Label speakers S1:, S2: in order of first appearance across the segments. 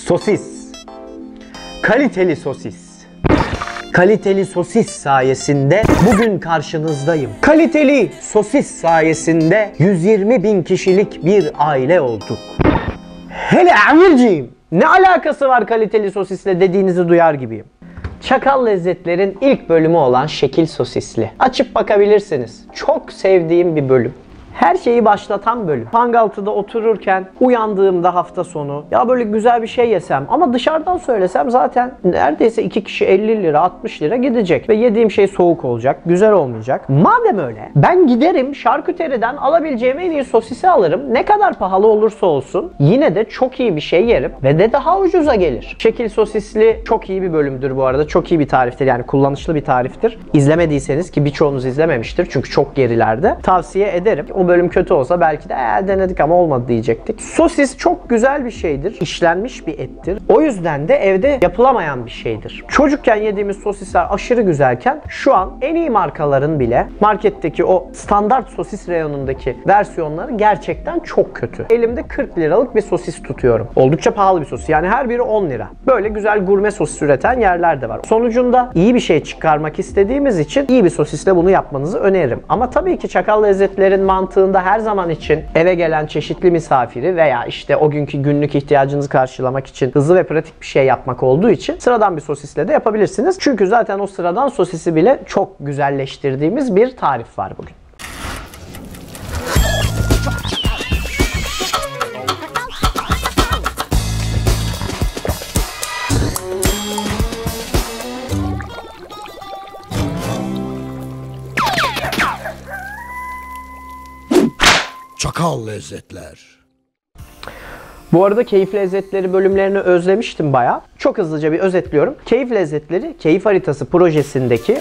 S1: Sosis. Kaliteli sosis. Kaliteli sosis sayesinde bugün karşınızdayım. Kaliteli sosis sayesinde 120.000 kişilik bir aile olduk. Hele amirciğim, ne alakası var kaliteli sosisle dediğinizi duyar gibiyim. Çakal Lezzetler'in ilk bölümü olan şekil sosisli. Açıp bakabilirsiniz. Çok sevdiğim bir bölüm. Her şeyi başlatan bölüm. Hangaltı'da otururken uyandığımda hafta sonu ya böyle güzel bir şey yesem ama dışarıdan söylesem zaten neredeyse 2 kişi 50 lira 60 lira gidecek ve yediğim şey soğuk olacak, güzel olmayacak. Madem öyle ben giderim şarküteriden alabileceğim en iyi sosisi alırım. Ne kadar pahalı olursa olsun yine de çok iyi bir şey yerim ve de daha ucuza gelir. Şekil sosisli çok iyi bir bölümdür bu arada. Çok iyi bir tariftir, yani kullanışlı bir tariftir. İzlemediyseniz, ki birçoğunuz izlememiştir çünkü çok gerilerde, tavsiye ederim. O bölüm kötü olsa belki de denedik ama olmadı diyecektik. Sosis çok güzel bir şeydir. İşlenmiş bir ettir. O yüzden de evde yapılamayan bir şeydir. Çocukken yediğimiz sosisler aşırı güzelken şu an en iyi markaların bile marketteki o standart sosis reyonundaki versiyonları gerçekten çok kötü. Elimde 40 liralık bir sosis tutuyorum. Oldukça pahalı bir sosis. Yani her biri 10 lira. Böyle güzel gurme sosis üreten yerler de var. Sonucunda iyi bir şey çıkarmak istediğimiz için iyi bir sosisle bunu yapmanızı öneririm. Ama tabii ki Çakal Lezzetler'in mantığı her zaman için eve gelen çeşitli misafiri veya işte o günkü günlük ihtiyacınızı karşılamak için hızlı ve pratik bir şey yapmak olduğu için sıradan bir sosisle de yapabilirsiniz. Çünkü zaten o sıradan sosisi bile çok güzelleştirdiğimiz bir tarif var bugün.
S2: Çakal Lezzetler.
S1: Bu arada Keyif Lezzetleri bölümlerini özlemiştim bayağı. Çok hızlıca bir özetliyorum. Keyif Lezzetleri, Keyif Haritası projesindeki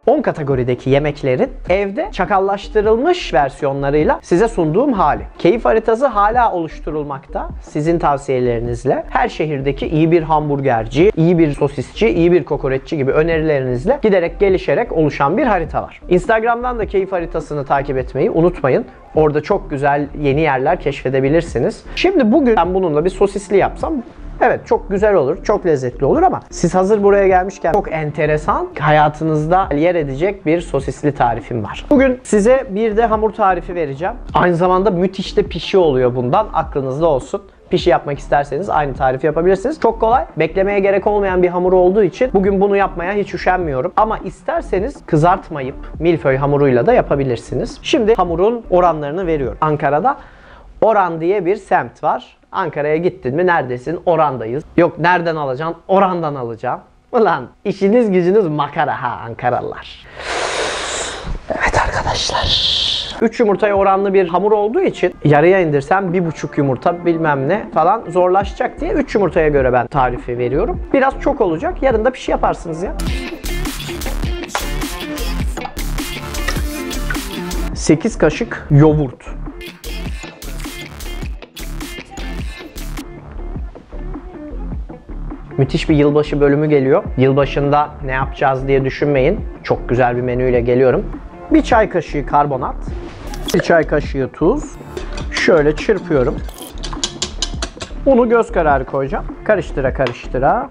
S1: 10 kategorideki yemeklerin evde çakallaştırılmış versiyonlarıyla size sunduğum hali. Keyif haritası hala oluşturulmakta. Sizin tavsiyelerinizle her şehirdeki iyi bir hamburgerci, iyi bir sosisçi, iyi bir kokoreççi gibi önerilerinizle giderek gelişerek oluşan bir harita var. Instagram'dan da Keyif haritasını takip etmeyi unutmayın. Orada çok güzel yeni yerler keşfedebilirsiniz. Şimdi bugün ben bununla bir sosisli yapsam evet çok güzel olur, çok lezzetli olur ama siz hazır buraya gelmişken çok enteresan, hayatınızda yer edecek bir sosisli tarifim var. Bugün size bir de hamur tarifi vereceğim. Aynı zamanda müthiş de pişi oluyor bundan, aklınızda olsun. Pişi yapmak isterseniz aynı tarifi yapabilirsiniz. Çok kolay, beklemeye gerek olmayan bir hamur olduğu için bugün bunu yapmaya hiç üşenmiyorum. Ama isterseniz kızartmayıp milföy hamuruyla da yapabilirsiniz. Şimdi hamurun oranlarını veriyorum. Ankara'da Oran diye bir semt var. Ankara'ya gittin mi neredesin? Oran'dayız. Yok nereden alacaksın? Oran'dan alacağım. Ulan işiniz gücünüz makara ha Ankaralılar. Evet arkadaşlar. 3 yumurtaya oranlı bir hamur olduğu için yarıya indirsem 1,5 yumurta bilmem ne falan zorlaşacak diye 3 yumurtaya göre ben tarifi veriyorum. Biraz çok olacak. Yarın da pişi yaparsınız ya. 8 kaşık yoğurt. Müthiş bir yılbaşı bölümü geliyor. Yılbaşında ne yapacağız diye düşünmeyin. Çok güzel bir menüyle geliyorum. 1 çay kaşığı karbonat, 1 çay kaşığı tuz. Şöyle çırpıyorum. Unu göz kararı koyacağım. Karıştıra karıştıra.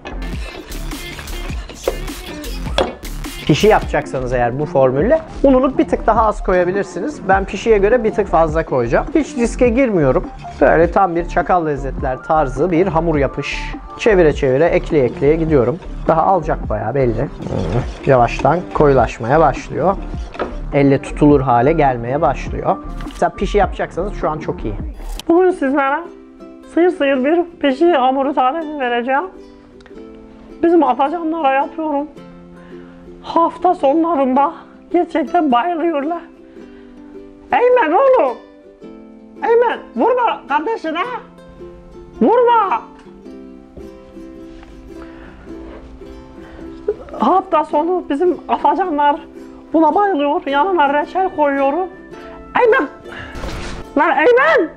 S1: Pişi yapacaksanız eğer bu formülle ununu bir tık daha az koyabilirsiniz. Ben pişiye göre bir tık fazla koyacağım. Hiç riske girmiyorum. Böyle tam bir Çakal Lezzetler tarzı bir hamur yapış. Çevire çevire ekleye ekleye gidiyorum. Daha alacak bayağı belli. Yavaştan koyulaşmaya başlıyor. Elle tutulur hale gelmeye başlıyor. Mesela pişi yapacaksanız şu an çok iyi.
S3: Bugün sizlere sıyır bir pişi hamuru tarifi vereceğim. Bizim afacanlara yapıyorum. Hafta sonlarında gerçekten bayılıyorlar. Eymen oğlum! Eymen vurma kardeşine! Vurma! Hafta sonu bizim afacanlar buna bayılıyor. Yanına reçel koyuyorum. Eymen! Lan Eymen!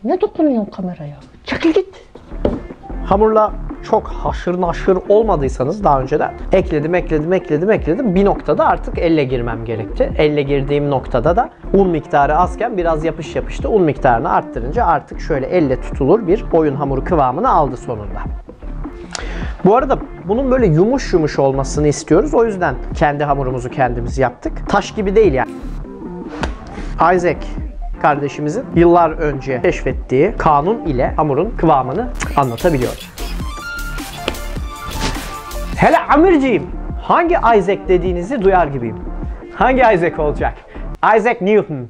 S3: Ne dokunuyorsun kameraya? Çekil git!
S1: Hamurla çok haşır naşır olmadıysanız daha önceden ekledim. Bir noktada artık elle girmem gerekti. Elle girdiğim noktada da un miktarı azken biraz yapıştı. Un miktarını arttırınca artık şöyle elle tutulur bir oyun hamuru kıvamını aldı sonunda. Bu arada bunun böyle yumuş olmasını istiyoruz. O yüzden kendi hamurumuzu kendimiz yaptık. Taş gibi değil yani. Isaac kardeşimizin yıllar önce keşfettiği kanun ile hamurun kıvamını anlatabiliyor. Hele Amirciğim, hangi Isaac dediğinizi duyar gibiyim. Hangi Isaac olacak? Isaac Newton.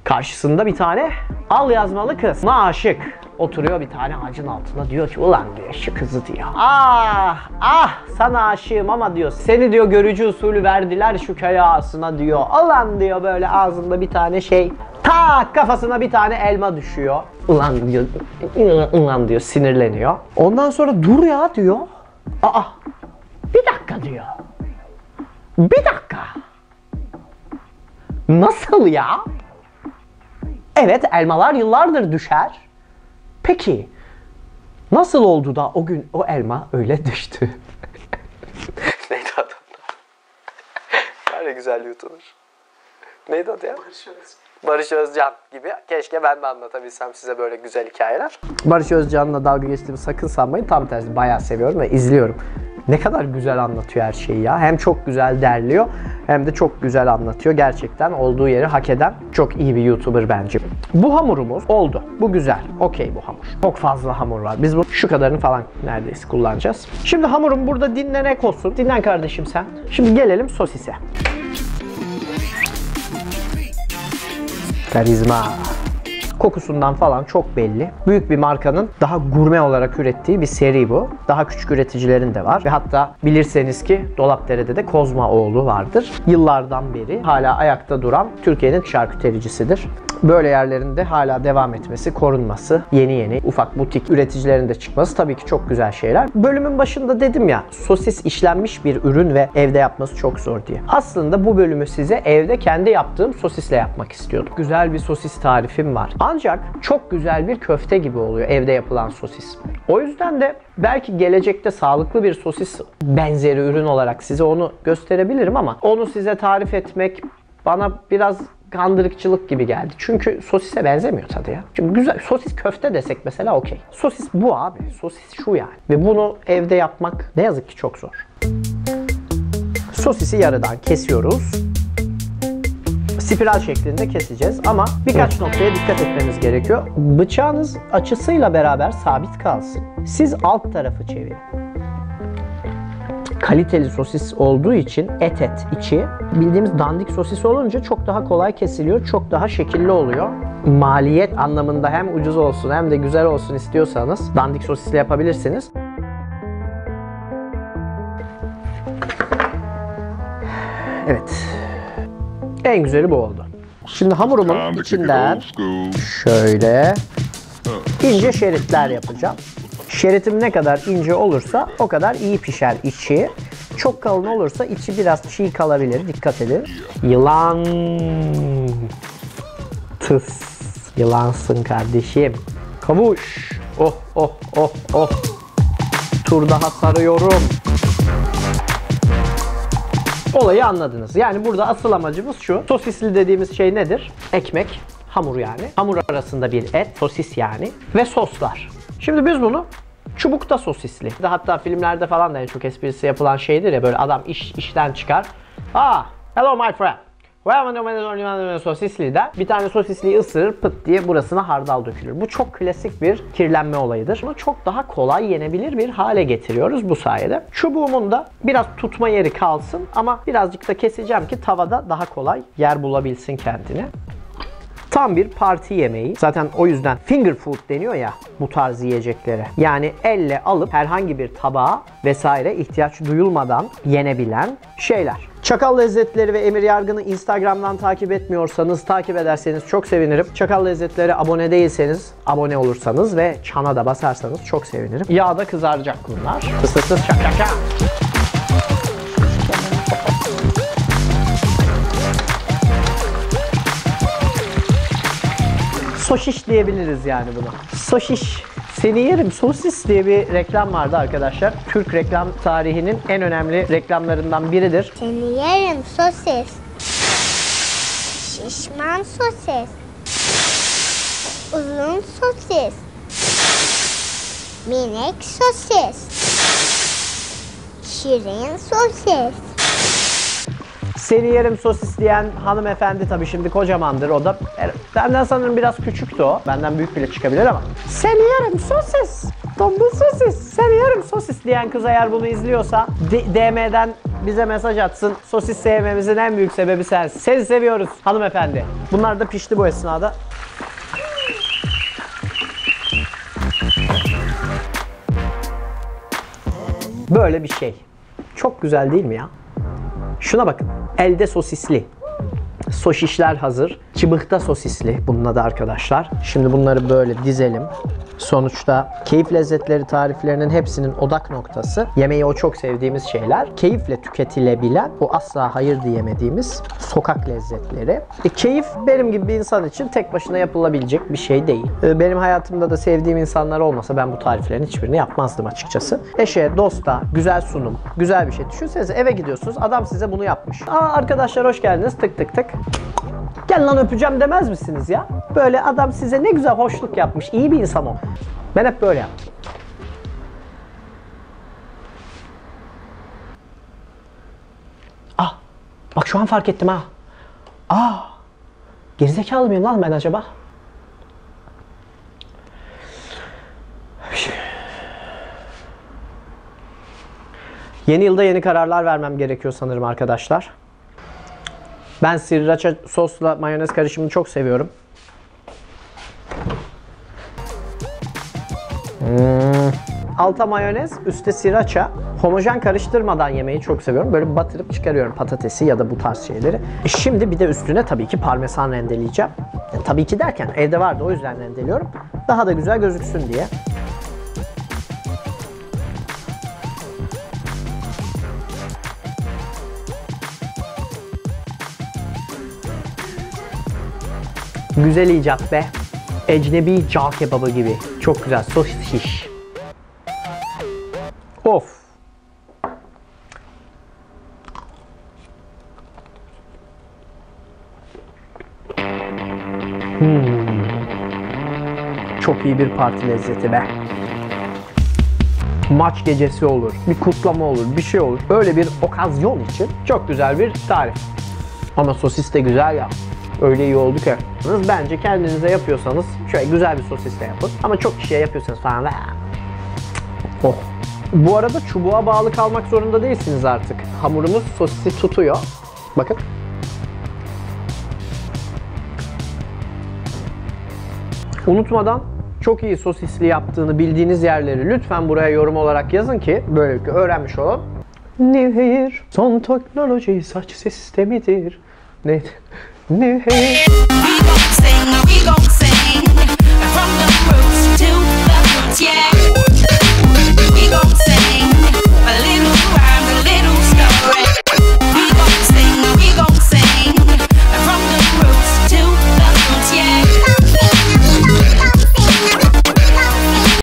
S1: Karşısında bir tane al yazmalı kız. Ona aşık. Oturuyor bir tane ağacın altında, diyor ki ulan diyor şu kızı diyor. Ah sana aşığım ama diyor seni diyor görücü usulü verdiler şu köy ağasına diyor. Ulan diyor böyle ağzında bir tane şey. Tak kafasına bir tane elma düşüyor. Ulan diyor sinirleniyor. Ondan sonra dur ya diyor. Bir dakika diyor. Bir dakika. Nasıl ya? Evet elmalar yıllardır düşer. Peki nasıl oldu da o gün o elma öyle düştü? Neydi adı? Ne güzel YouTuber. Neydi adı ya? Barış Özcan gibi. Keşke ben de anlatabilsem size böyle güzel hikayeler. Barış Özcan'la dalga geçtiğimi sakın sanmayın. Tam tersi bayağı seviyorum ve izliyorum. Ne kadar güzel anlatıyor her şeyi ya. Hem çok güzel derliyor hem de çok güzel anlatıyor. Gerçekten olduğu yeri hak eden çok iyi bir YouTuber bence. Bu hamurumuz oldu. Bu güzel. Okey bu hamur. Çok fazla hamur var. Biz bu şu kadarını falan neredeyse kullanacağız. Şimdi hamurum burada dinlenek olsun. Dinlen kardeşim sen. Şimdi gelelim sosise. Karizma. Kokusundan falan çok belli. Büyük bir markanın daha gurme olarak ürettiği bir seri bu. Daha küçük üreticilerin de var. Ve hatta bilirseniz ki Dolapdere'de de Kozmaoğlu vardır. Yıllardan beri hala ayakta duran Türkiye'nin şarkütericisidir. Böyle yerlerinde hala devam etmesi, korunması, yeni ufak butik üreticilerin de çıkması tabii ki çok güzel şeyler. Bölümün başında dedim ya, sosis işlenmiş bir ürün ve evde yapması çok zor diye. Aslında bu bölümü size evde kendi yaptığım sosisle yapmak istiyordum. Güzel bir sosis tarifim var. Ancak çok güzel bir köfte gibi oluyor evde yapılan sosis. O yüzden de belki gelecekte sağlıklı bir sosis benzeri ürün olarak size onu gösterebilirim ama onu size tarif etmek bana biraz kandırıkçılık gibi geldi. Çünkü sosise benzemiyor tadı ya. Şimdi güzel sosis köfte desek mesela okey. Sosis bu abi. Sosis şu yani. Ve bunu evde yapmak ne yazık ki çok zor. Sosisi yarıdan kesiyoruz. Spiral şeklinde keseceğiz ama birkaç noktaya dikkat etmeniz gerekiyor. Bıçağınız açısıyla beraber sabit kalsın. Siz alt tarafı çevirin. Kaliteli sosis olduğu için et içi bildiğimiz dandik sosis olunca çok daha kolay kesiliyor, çok daha şekilli oluyor. Maliyet anlamında hem ucuz olsun hem de güzel olsun istiyorsanız dandik sosisle yapabilirsiniz. Evet. En güzeli bu oldu. Şimdi hamurumun içinden şöyle ince şeritler yapacağım. Şeritim ne kadar ince olursa o kadar iyi pişer içi. Çok kalın olursa içi biraz çiğ kalabilir. Dikkat edin. Yılan. Tıs. Yılansın kardeşim. Kavuş. Oh oh oh oh. Tur daha sarıyorum. Olayı anladınız. Yani burada asıl amacımız şu. Sosisli dediğimiz şey nedir? Ekmek, hamur yani. Hamur arasında bir et, sosis yani. Ve soslar. Şimdi biz bunu çubukta sosisli. Hatta filmlerde falan da en çok esprisi yapılan şeydir ya, böyle adam işten çıkar. Hello my friend. Sosisli der. Bir tane sosisliyi ısırır, pıt diye burasına hardal dökülür. Bu çok klasik bir kirlenme olayıdır. Bunu çok daha kolay yenebilir bir hale getiriyoruz bu sayede. Çubuğumun da biraz tutma yeri kalsın ama birazcık da keseceğim ki tavada daha kolay yer bulabilsin kendine. Tam bir parti yemeği. Zaten o yüzden finger food deniyor ya bu tarz yiyeceklere. Yani elle alıp herhangi bir tabağa vesaire ihtiyaç duyulmadan yenebilen şeyler. Çakal Lezzetleri ve Emir Yargın'ı Instagram'dan takip etmiyorsanız, takip ederseniz çok sevinirim. Çakal Lezzetleri abone değilseniz, abone olursanız ve çana da basarsanız çok sevinirim. Yağda kızaracak bunlar. Fıs fıs fıs şak şak şak. Soşiş diyebiliriz yani buna. Soşiş. Seni yerim sosis diye bir reklam vardı arkadaşlar. Türk reklam tarihinin en önemli reklamlarından biridir.
S4: Seni yerim sosis. Şişman sosis. Uzun sosis. Minik sosis. Şirin sosis.
S1: Seni yerim sosis diyen hanımefendi tabii şimdi kocamandır o da. Benden sanırım biraz küçüktü o. Benden büyük bile çıkabilir ama. Seni yerim sosis. Tombul sosis. Seni yerim sosis diyen kız eğer bunu izliyorsa DM'den bize mesaj atsın. Sosis sevmemizin en büyük sebebi sensin. Seni seviyoruz hanımefendi. Bunlar da pişti bu esnada. Böyle bir şey. Çok güzel değil mi ya? Şuna bakın. Elde sosisli. Sosisler hazır. Çıbıkta sosisli bunun adı arkadaşlar. Şimdi bunları böyle dizelim. Sonuçta keyif lezzetleri tariflerinin hepsinin odak noktası yemeği o çok sevdiğimiz şeyler. Keyifle tüketilebilen o asla hayır diyemediğimiz sokak lezzetleri. Keyif benim gibi bir insan için tek başına yapılabilecek bir şey değil. Benim hayatımda da sevdiğim insanlar olmasa ben bu tariflerin hiçbirini yapmazdım açıkçası. Eşe, dosta, güzel sunum, güzel bir şey. Düşünsenize eve gidiyorsunuz adam size bunu yapmış. Arkadaşlar hoş geldiniz tık tık tık. Gel lan öpeceğim demez misiniz ya? Böyle adam size ne güzel hoşluk yapmış. İyi bir insan o. Ben hep böyle yaptım. Bak şu an fark ettim ha. Gerizekalı mıyım lan ben acaba? Yeni yılda yeni kararlar vermem gerekiyor sanırım arkadaşlar. Ben sriracha sosla mayonez karışımını çok seviyorum. Alta mayonez, üstte sriracha. Homojen karıştırmadan yemeyi çok seviyorum. Böyle batırıp çıkarıyorum patatesi ya da bu tarz şeyleri. Şimdi bir de üstüne tabii ki parmesan rendeleyeceğim. Tabii ki derken evde vardı o yüzden rendeliyorum. Daha da güzel gözüksün diye. Güzel icat be. Ecnebi cağ kebabı gibi. Çok güzel. Sosis şiş. Of. Çok iyi bir parti lezzeti be. Maç gecesi olur, bir kutlama olur, bir şey olur. Öyle bir okazyon için çok güzel bir tarif. Ama sosis de güzel ya. Öyle iyi oldu ki. Bence kendinize yapıyorsanız şöyle güzel bir sosisle yapın. Ama çok kişiye yapıyorsanız falan. Oh. Bu arada çubuğa bağlı kalmak zorunda değilsiniz artık. Hamurumuz sosisi tutuyor. Bakın. Unutmadan çok iyi sosisli yaptığını bildiğiniz yerleri lütfen buraya yorum olarak yazın ki böylelikle öğrenmiş olalım. New Hair son teknoloji saç sistemidir. Neydi? New Hair.
S5: We gon' sing from the roots to the roots, yeah.